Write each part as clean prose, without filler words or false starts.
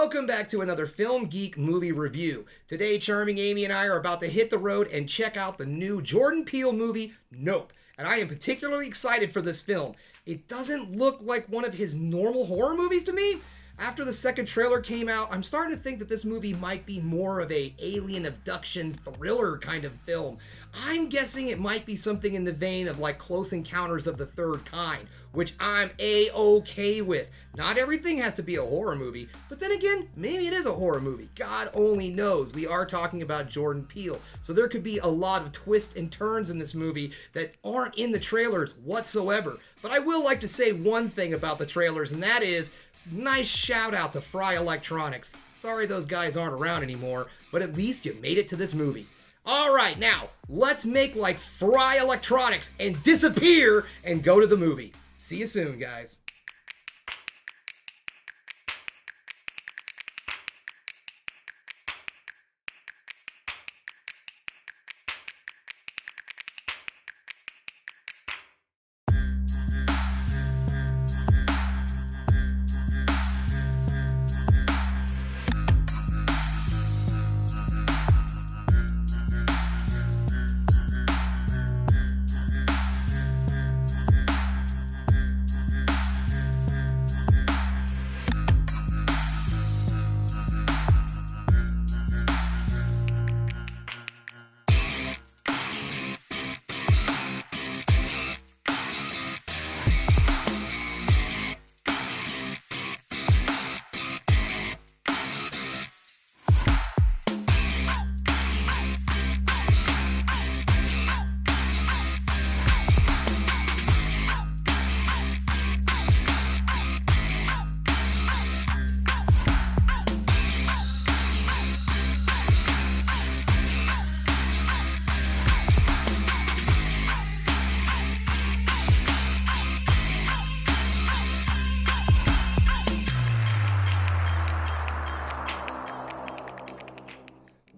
Welcome back to another Film Geek movie review. Today, Charming Amy and I are about to hit the road and check out the new Jordan Peele movie, Nope. And I am particularly excited for this film. It doesn't look like one of his normal horror movies to me. After the second trailer came out, I'm starting to think that this movie might be more of a alien abduction thriller kind of film. I'm guessing it might be something in the vein of like Close Encounters of the Third Kind, which I'm A-okay with. Not everything has to be a horror movie, but then again, maybe it is a horror movie. God only knows. We are talking about Jordan Peele, so there could be a lot of twists and turns in this movie that aren't in the trailers whatsoever. But I will like to say one thing about the trailers, and that is, nice shout out to Fry Electronics. Sorry those guys aren't around anymore, but at least you made it to this movie. Alright, now, let's make like Fry Electronics and disappear and go to the movie. See you soon, guys.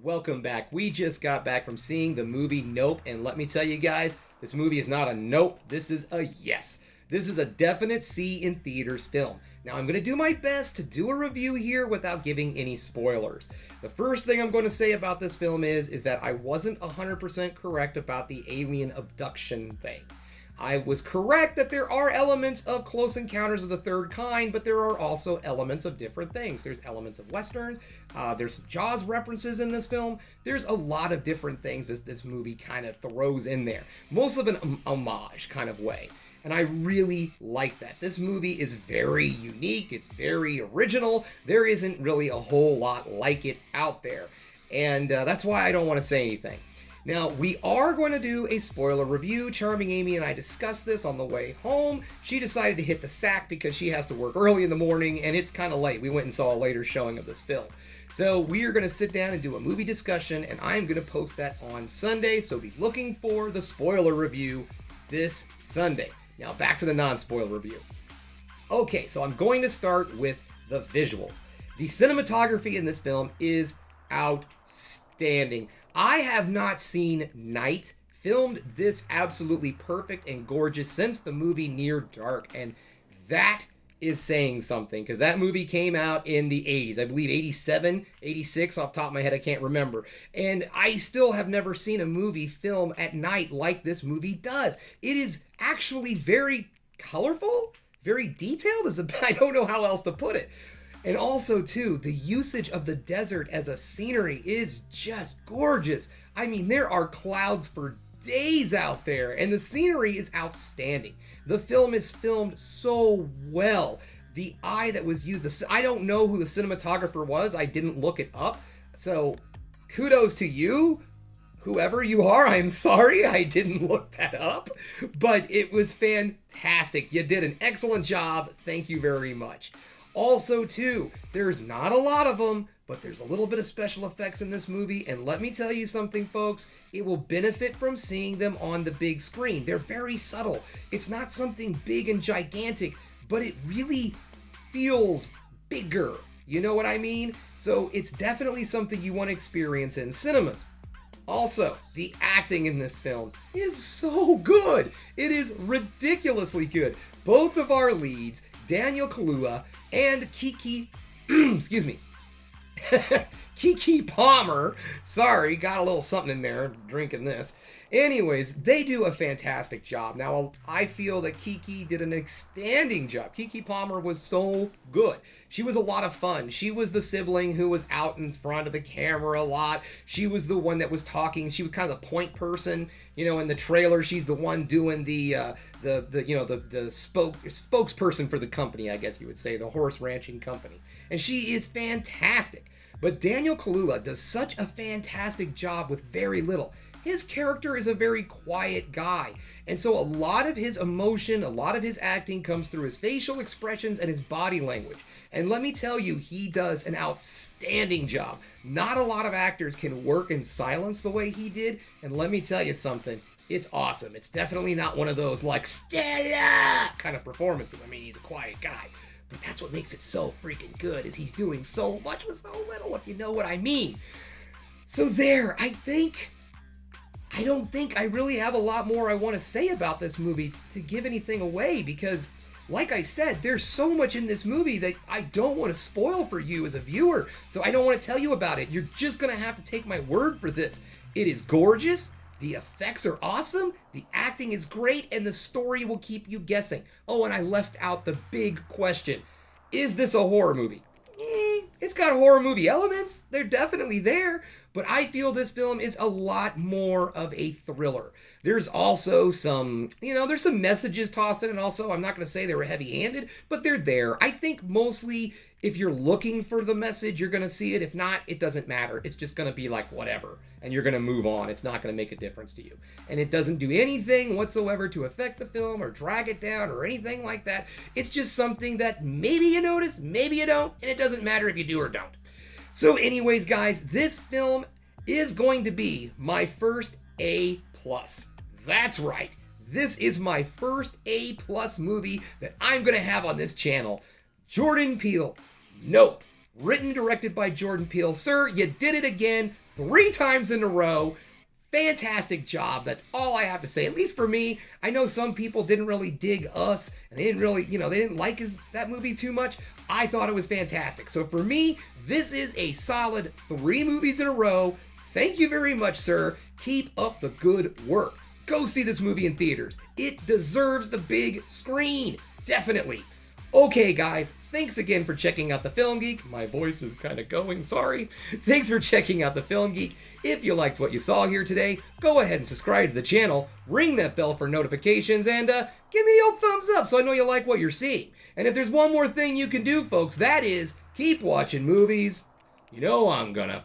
Welcome back. We just got back from seeing the movie Nope, and let me tell you guys, this movie is not a nope, this is a yes. This is a definite see in theaters film. Now I'm going to do my best to do a review here without giving any spoilers. The first thing I'm going to say about this film is that I wasn't 100% correct about the alien abduction thing. I was correct that there are elements of Close Encounters of the Third Kind, but there are also elements of different things. There's elements of Westerns, there's some Jaws references in this film, there's a lot of different things that this movie kind of throws in there. Most of an homage kind of way. And I really like that. This movie is very unique, it's very original, there isn't really a whole lot like it out there. And that's why I don't want to say anything. Now, we are going to do a spoiler review. Charming Amy and I discussed this on the way home. She decided to hit the sack because she has to work early in the morning, and it's kind of late. We went and saw a later showing of this film. So we are going to sit down and do a movie discussion, and I am going to post that on Sunday, so be looking for the spoiler review this Sunday. Now, back to the non-spoiler review. Okay, so I'm going to start with the visuals. The cinematography in this film is outstanding. I have not seen Night filmed this absolutely perfect and gorgeous since the movie Near Dark, and that is saying something, because that movie came out in the 80s, I believe 87, 86, off the top of my head, I can't remember, and I still have never seen a movie film at night like this movie does. It is actually very colorful, very detailed, I don't know how else to put it. And also, too, the usage of the desert as a scenery is just gorgeous. I mean, there are clouds for days out there, and the scenery is outstanding. The film is filmed so well. The eye that was used, I don't know who the cinematographer was. I didn't look it up. So, kudos to you. Whoever you are, I'm sorry I didn't look that up. But it was fantastic. You did an excellent job. Thank you very much. Also, too, there's not a lot of them, but there's a little bit of special effects in this movie, and let me tell you something, folks, it will benefit from seeing them on the big screen. They're very subtle. It's not something big and gigantic, but it really feels bigger. You know what I mean? So it's definitely something you want to experience in cinemas. Also, the acting in this film is so good. It is ridiculously good. Both of our leads, Daniel Kaluuya and Kiki, Kiki Palmer. Sorry, got a little something in there drinking this. Anyways, they do a fantastic job. Now, I feel that Kiki did an outstanding job. Kiki Palmer was so good. She was a lot of fun. She was the sibling who was out in front of the camera a lot. She was the one that was talking. She was kind of the point person. You know, in the trailer, she's the one doing the spokesperson for the company, I guess you would say, the horse ranching company. And she is fantastic. But Daniel Kaluuya does such a fantastic job with very little. His character is a very quiet guy. And so a lot of his emotion, a lot of his acting comes through his facial expressions and his body language. And let me tell you, he does an outstanding job. Not a lot of actors can work in silence the way he did. And let me tell you something, it's awesome. It's definitely not one of those like Stella kind of performances. I mean, he's a quiet guy. But that's what makes it so freaking good, is he's doing so much with so little, if you know what I mean. So there, I don't think I really have a lot more I want to say about this movie to give anything away, because, like I said, there's so much in this movie that I don't want to spoil for you as a viewer, so I don't want to tell you about it. You're just going to have to take my word for this. It is gorgeous, the effects are awesome, the acting is great, and the story will keep you guessing. Oh, and I left out the big question. Is this a horror movie? It's got horror movie elements. They're definitely there. But I feel this film is a lot more of a thriller. There's also some, there's some messages tossed in, and also, I'm not going to say they were heavy-handed, but they're there. I think mostly, if you're looking for the message, you're going to see it. If not, it doesn't matter. It's just going to be like whatever, and you're going to move on. It's not going to make a difference to you. And it doesn't do anything whatsoever to affect the film or drag it down or anything like that. It's just something that maybe you notice, maybe you don't, and it doesn't matter if you do or don't. So anyways, guys, this film is going to be my first A+. That's right. This is my first A+ movie that I'm going to have on this channel. Jordan Peele. Nope. Written and directed by Jordan Peele. Sir, you did it again 3 times in a row. Fantastic job. That's all I have to say. At least for me. I know some people didn't really dig Us, and they didn't really, they didn't like that movie too much. I thought it was fantastic. So for me, this is a solid 3 movies in a row. Thank you very much, sir. Keep up the good work. Go see this movie in theaters. It deserves the big screen. Definitely. Okay, guys. Thanks again for checking out The Film Geek. My voice is kind of going, sorry. Thanks for checking out The Film Geek. If you liked what you saw here today, go ahead and subscribe to the channel, ring that bell for notifications, and give me the old thumbs up so I know you like what you're seeing. And if there's one more thing you can do, folks, that is keep watching movies. You know I'm gonna.